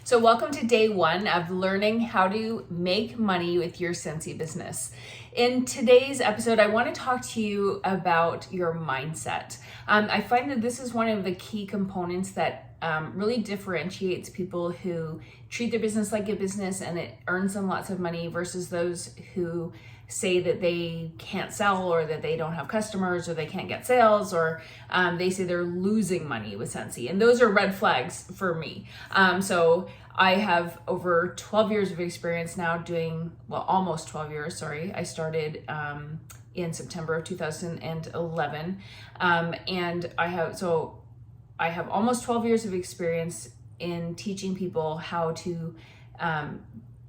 So welcome to day one of learning how to make money with your Scentsy business. In today's episode, I want to talk to you about your mindset. I find that this is one of the key components that really differentiates people who treat their business like a business and it earns them lots of money versus those who say that they can't sell or that they don't have customers or they can't get sales or they say they're losing money with Scentsy. And those are red flags for me. So I have over 12 years of experience now doing, well, almost 12 years, sorry. I started in September of 2011. And I have almost 12 years of experience in teaching people how to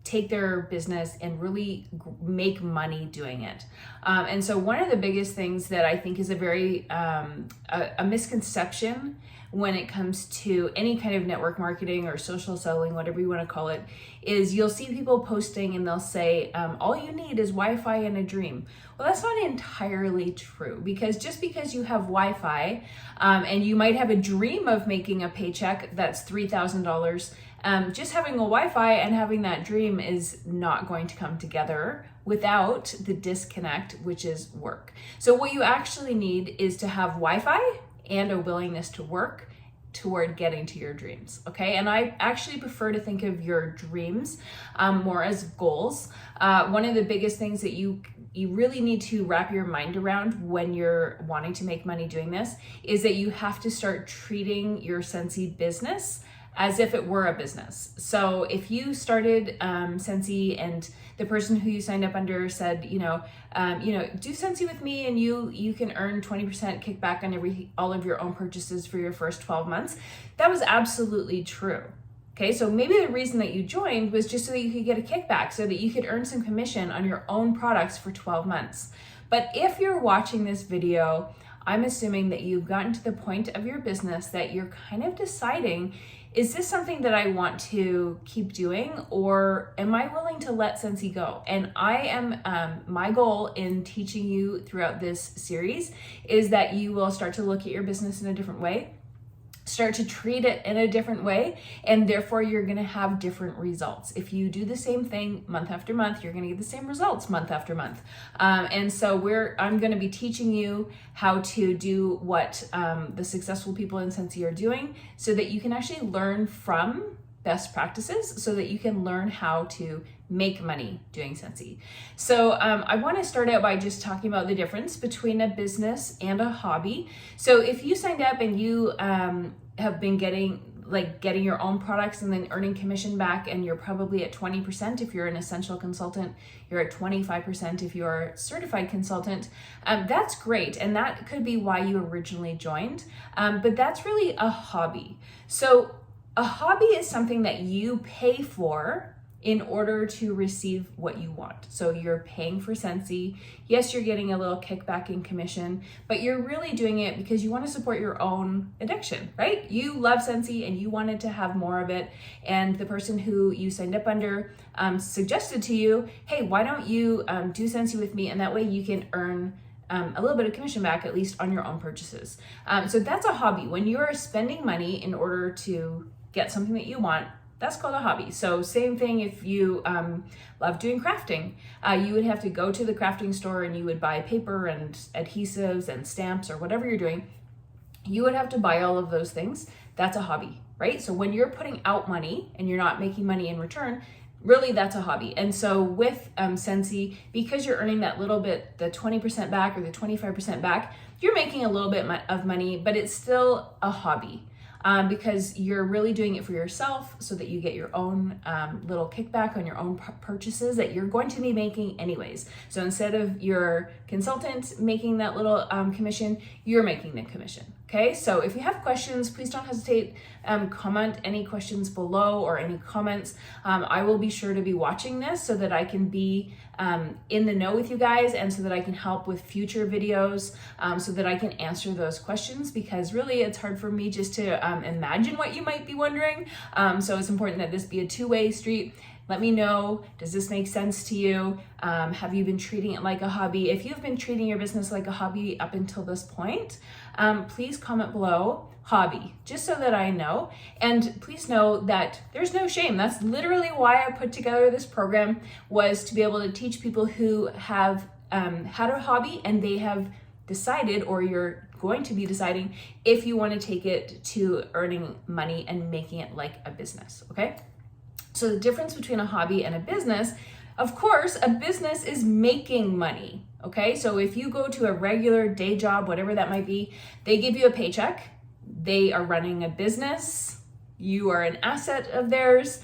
take their business and really make money doing it. And so one of the biggest things that I think is a very a misconception when it comes to any kind of network marketing or social selling, whatever you want to call it, is you'll see people posting and they'll say, all you need is Wi-Fi and a dream. Well, that's not entirely true, because just because you have Wi-Fi and you might have a dream of making a paycheck that's $3,000, just having a Wi-Fi and having that dream is not going to come together without the disconnect, which is work. So what you actually need is to have Wi-Fi and a willingness to work toward getting to your dreams, okay? And I actually prefer to think of your dreams more as goals. One of the biggest things that you really need to wrap your mind around when you're wanting to make money doing this is that you have to start treating your Scentsy business as if it were a business. So if you started Scentsy and the person who you signed up under said, do Scentsy with me and you can earn 20% kickback on all of your own purchases for your first 12 months, that was absolutely true. Okay, so maybe the reason that you joined was just so that you could get a kickback, so that you could earn some commission on your own products for 12 months. But if you're watching this video, I'm assuming that you've gotten to the point of your business that you're kind of deciding, is this something that I want to keep doing, or am I willing to let Scentsy go? And I am, my goal in teaching you throughout this series is that you will start to look at your business in a different way, start to treat it in a different way, and therefore you're gonna have different results. If you do the same thing month after month, you're gonna get the same results month after month. And so I'm gonna be teaching you how to do what the successful people in Scentsy are doing so that you can actually learn from best practices, so that you can learn how to make money doing Scentsy. So I want to start out by just talking about the difference between a business and a hobby. So if you signed up and you have been getting your own products and then earning commission back, and you're probably at 20% if you're an essential consultant, you're at 25% if you're a certified consultant, that's great. And that could be why you originally joined, but that's really a hobby. So a hobby is something that you pay for in order to receive what you want. So you're paying for Scentsy. Yes, you're getting a little kickback in commission, but you're really doing it because you want to support your own addiction, right? You love Scentsy and you wanted to have more of it. And the person who you signed up under suggested to you, hey, why don't you do Scentsy with me? And that way you can earn a little bit of commission back, at least on your own purchases. So that's a hobby. When you're spending money in order to get something that you want, that's called a hobby. So same thing if you love doing crafting. You would have to go to the crafting store and you would buy paper and adhesives and stamps or whatever you're doing. You would have to buy all of those things. That's a hobby, right? So when you're putting out money and you're not making money in return, really that's a hobby. And so with Scentsy, because you're earning that little bit, the 20% back or the 25% back, you're making a little bit of money, but it's still a hobby. Because you're really doing it for yourself so that you get your own little kickback on your own purchases that you're going to be making anyways. So instead of your consultant making that little commission, you're making the commission. Okay, so if you have questions, please don't hesitate. Comment any questions below or any comments. I will be sure to be watching this so that I can be in the know with you guys, and so that I can help with future videos, so that I can answer those questions, because really it's hard for me just to imagine what you might be wondering. So it's important that this be a two-way street. Let me know, does this make sense to you? Have you been treating it like a hobby? If you've been treating your business like a hobby up until this point, please comment below. hobby, just so that I know. And please know that there's no shame. That's literally why I put together this program, was to be able to teach people who have had a hobby and they have decided, or you're going to be deciding, if you want to take it to earning money and making it like a business, okay? So the difference between a hobby and a business, of course, a business is making money, okay? So if you go to a regular day job, whatever that might be, they give you a paycheck, they are running a business, you are an asset of theirs,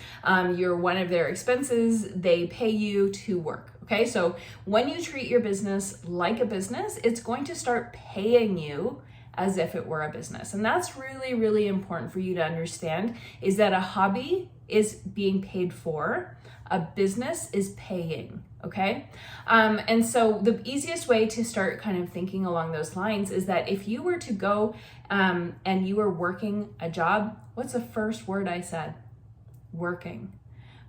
you're one of their expenses, they pay you to work. Okay, so when you treat your business like a business, it's going to start paying you as if it were a business. And that's really, really important for you to understand, is that a hobby is being paid for, a business is paying, okay? And so the easiest way to start kind of thinking along those lines is that if you were to go and you were working a job, what's the first word I said? Working.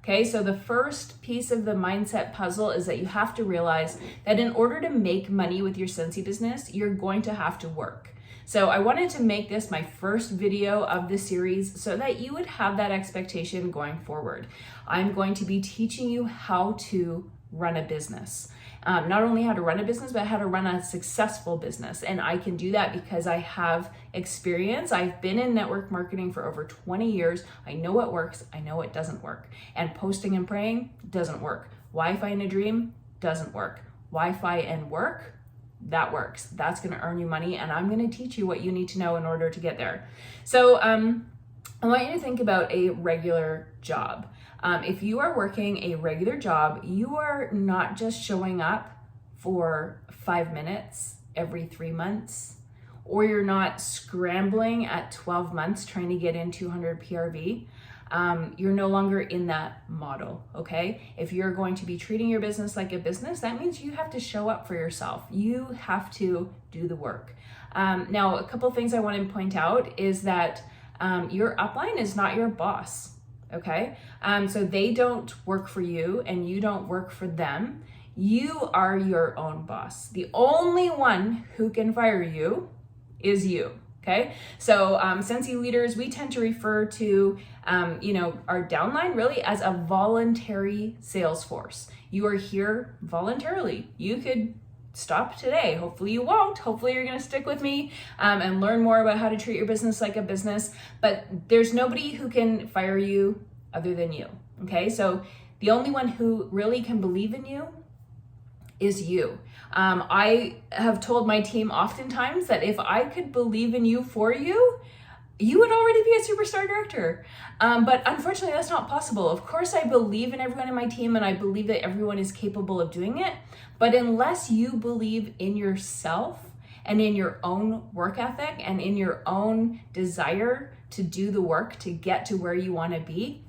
Okay, so the first piece of the mindset puzzle is that you have to realize that in order to make money with your Scentsy business, you're going to have to work. So I wanted to make this my first video of the series so that you would have that expectation going forward. I'm going to be teaching you how to run a business. Not only how to run a business, but how to run a successful business. And I can do that because I have experience. I've been in network marketing for over 20 years. I know what works, I know what doesn't work. And posting and praying doesn't work. Wi-Fi in a dream doesn't work. Wi-Fi and work, that works. That's gonna earn you money, and I'm gonna teach you what you need to know in order to get there. So I want you to think about a regular job. If you are working a regular job, you are not just showing up for 5 minutes every 3 months, or you're not scrambling at 12 months trying to get in 200 PRV. You're no longer in that model, okay? If you're going to be treating your business like a business, that means you have to show up for yourself. You have to do the work. Now, a couple things I want to point out is that your upline is not your boss. Okay, so they don't work for you and you don't work for them. You are your own boss. The only one who can fire you is you. Okay, so Scentsy leaders, we tend to refer to our downline really as a voluntary sales force. You are here voluntarily. You could stop today. Hopefully you won't. Hopefully you're going to stick with me and learn more about how to treat your business like a business. But there's nobody who can fire you other than you. Okay, so the only one who really can believe in you is you. I have told my team oftentimes that if I could believe in you for you, you would already be a superstar director. But unfortunately, that's not possible. Of course, I believe in everyone in my team and I believe that everyone is capable of doing it. But unless you believe in yourself and in your own work ethic and in your own desire to do the work to get to where you want to be,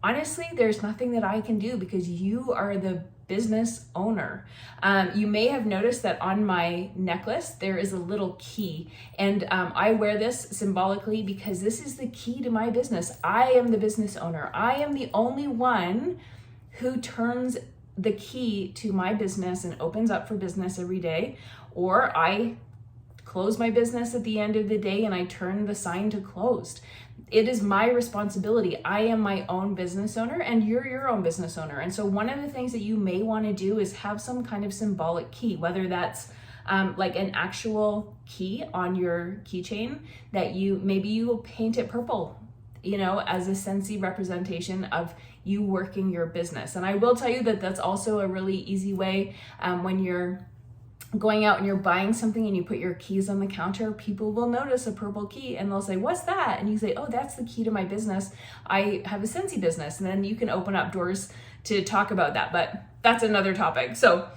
honestly, there's nothing that I can do because you are the business owner. You may have noticed that on my necklace, there is a little key, and I wear this symbolically because this is the key to my business. I am the business owner. I am the only one who turns the key to my business and opens up for business every day, or I close my business at the end of the day and I turn the sign to closed. It is my responsibility. I am my own business owner and you're your own business owner. And so one of the things that you may want to do is have some kind of symbolic key, whether that's like an actual key on your keychain that maybe you will paint it purple, as a Scentsy representation of you working your business. And I will tell you that that's also a really easy way when you're going out and you're buying something and you put your keys on the counter, people will notice a purple key and they'll say, "What's that?" And you say, "Oh, that's the key to my business. I have a Scentsy business." And then you can open up doors to talk about that, but that's another topic. So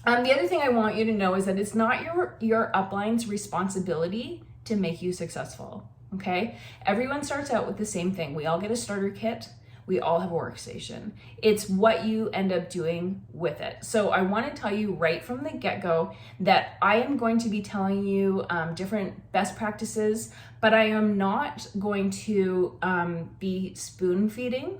the other thing I want you to know is that it's not your upline's responsibility to make you successful, okay? Everyone starts out with the same thing. We all get a starter kit. We all have a workstation. It's what you end up doing with it. So I want to tell you right from the get-go that I am going to be telling you different best practices, but I am not going to be spoon feeding,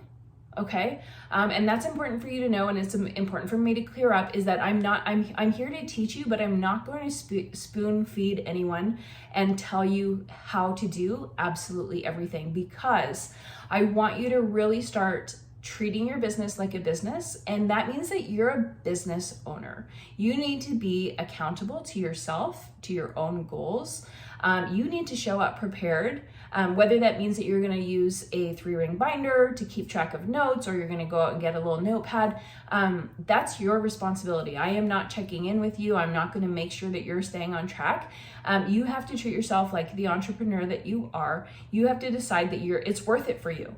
okay? And that's important for you to know, and it's important for me to clear up, is that I'm here to teach you, but I'm not going to spoon feed anyone and tell you how to do absolutely everything, because I want you to really start treating your business like a business, and that means that you're a business owner. You need to be accountable to yourself, to your own goals. You need to show up prepared, whether that means that you're going to use a 3-ring binder to keep track of notes, or you're going to go out and get a little notepad. That's your responsibility. I am not checking in with you. I'm not going to make sure that you're staying on track. You have to treat yourself like the entrepreneur that you are. You have to decide that it's worth it for you.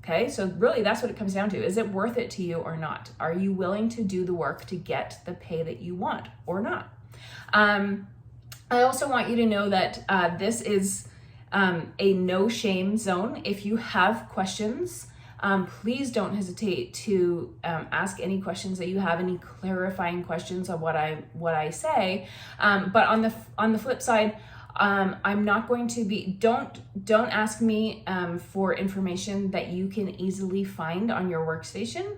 Okay, so really that's what it comes down to. Is it worth it to you or not? Are you willing to do the work to get the pay that you want or not? I also want you to know that this is a no shame zone. If you have questions, please don't hesitate to ask any questions that you have, any clarifying questions on what I say. But on the flip side, I'm not going to be, don't ask me for information that you can easily find on your workstation,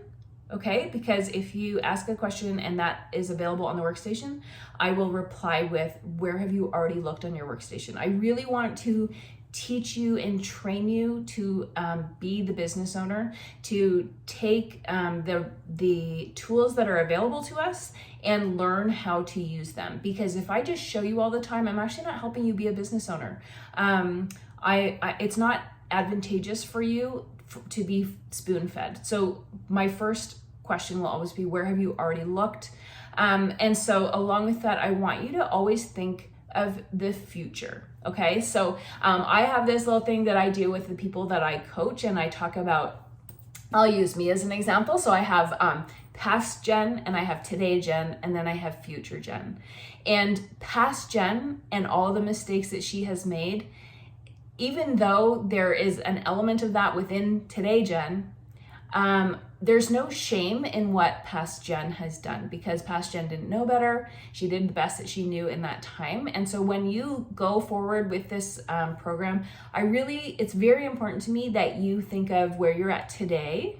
okay? Because if you ask a question and that is available on the workstation, I will reply with, where have you already looked on your workstation? I really want to teach you and train you to be the business owner, to take the tools that are available to us and learn how to use them. Because if I just show you all the time, I'm actually not helping you be a business owner. It's not advantageous for you to be spoon-fed. So my first question will always be, where have you already looked? And so along with that, I want you to always think of the future. Okay, so I have this little thing that I do with the people that I coach, and I talk about, I'll use me as an example. So I have past Jen, and I have today Jen, and then I have future Jen. And past Jen and all the mistakes that she has made, even though there is an element of that within today Jen, there's no shame in what past Jen has done, because past Jen didn't know better. She did the best that she knew in that time. And so when you go forward with this program, it's very important to me that you think of where you're at today.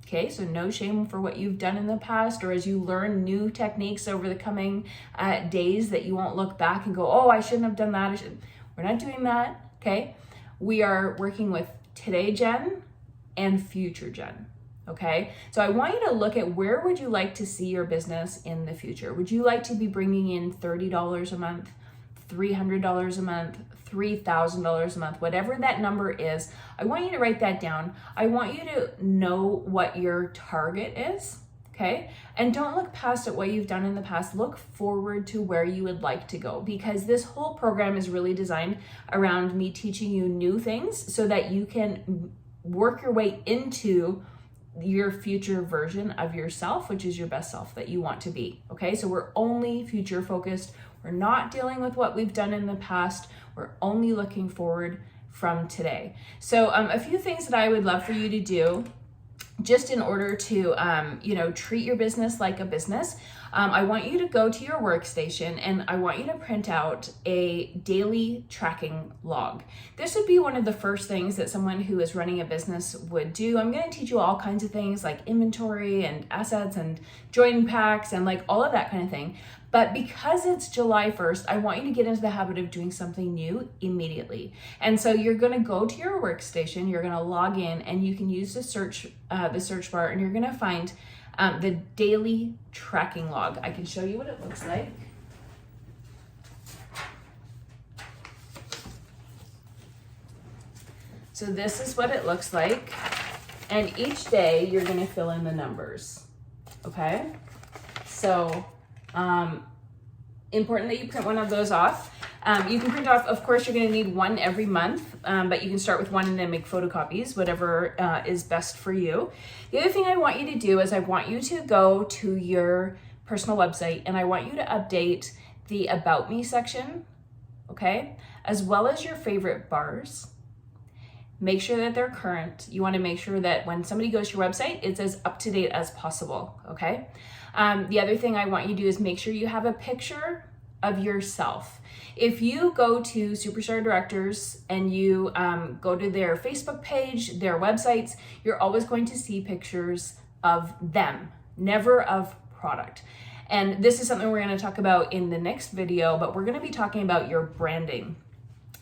Okay, so no shame for what you've done in the past, or as you learn new techniques over the coming days, that you won't look back and go, oh, I shouldn't have done that. We're not doing that, okay? We are working with today Jen and future Jen. Okay, so I want you to look at, where would you like to see your business in the future? Would you like to be bringing in $30 a month, $300 a month, $3,000 a month, whatever that number is? I want you to write that down. I want you to know what your target is, okay? And don't look past at what you've done in the past. Look forward to where you would like to go, because this whole program is really designed around me teaching you new things so that you can work your way into your future version of yourself, which is your best self that you want to be. Okay, so we're only future focused. We're not dealing with what we've done in the past. We're only looking forward from today. So a few things that I would love for you to do, just in order to treat your business like a business. I want you to go to your workstation, and I want you to print out a daily tracking log. This would be one of the first things that someone who is running a business would do. I'm going to teach you all kinds of things like inventory and assets and join packs and like all of that kind of thing. But because it's July 1st, I want you to get into the habit of doing something new immediately. And so you're going to go to your workstation, you're going to log in, and you can use the search bar, and you're going to find the daily tracking log. I can show you what it looks like. So this is what it looks like. And each day you're going to fill in the numbers. Okay? So, important that you print one of those off. You can print off, of course, you're going to need one every month, but you can start with one and then make photocopies, whatever is best for you. The other thing I want you to do is I want you to go to your personal website, and I want you to update the About Me section, okay, as well as your favorite bars. Make sure that they're current. You want to make sure that when somebody goes to your website, it's as up to date as possible, okay? The other thing I want you to do is make sure you have a picture of yourself. If you go to Superstar Directors and you go to their Facebook page, their websites, you're always going to see pictures of them, never of product. And this is something we're going to talk about in the next video, but we're going to be talking about your branding.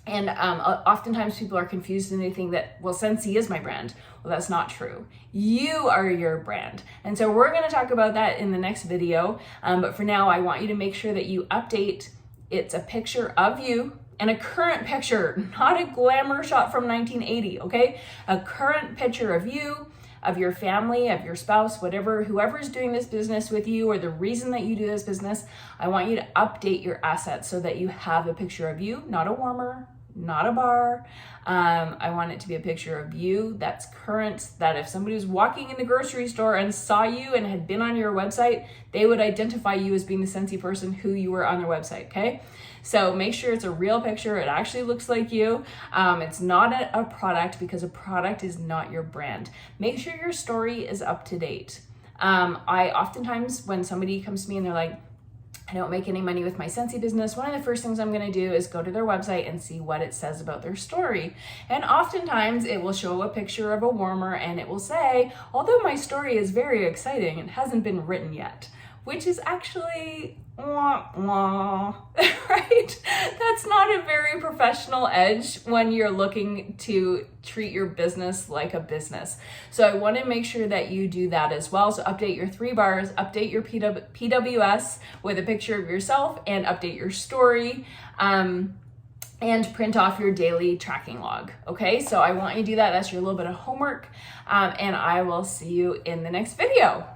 And oftentimes people are confused and they think that, well, Scentsy is my brand. Well, that's not true. You are your brand. And so we're going to talk about that in the next video. But for now, I want you to make sure that you update. It's a picture of you and a current picture, not a glamour shot from 1980, okay? A current picture of you, of your family, of your spouse, whatever, whoever's doing this business with you or the reason that you do this business. I want you to update your assets so that you have a picture of you, not a warmer, not a bar. I want it to be a picture of you that's current, that if somebody was walking in the grocery store and saw you and had been on your website, they would identify you as being the Scentsy person who you were on their website, okay? So make sure it's a real picture. It actually looks like you. It's not a product, because a product is not your brand. Make sure your story is up to date. I oftentimes, when somebody comes to me and they're like, I don't make any money with my Scentsy business, one of the first things I'm going to do is go to their website and see what it says about their story. And oftentimes it will show a picture of a warmer and it will say, although my story is very exciting, it hasn't been written yet, which is actually wah, wah, right? That's not a very professional edge when you're looking to treat your business like a business. So I want to make sure that you do that as well. So update your 3 bars, update your PWS with a picture of yourself, and update your story. And print off your daily tracking log. Okay, so I want you to do that. That's your little bit of homework. And I will see you in the next video.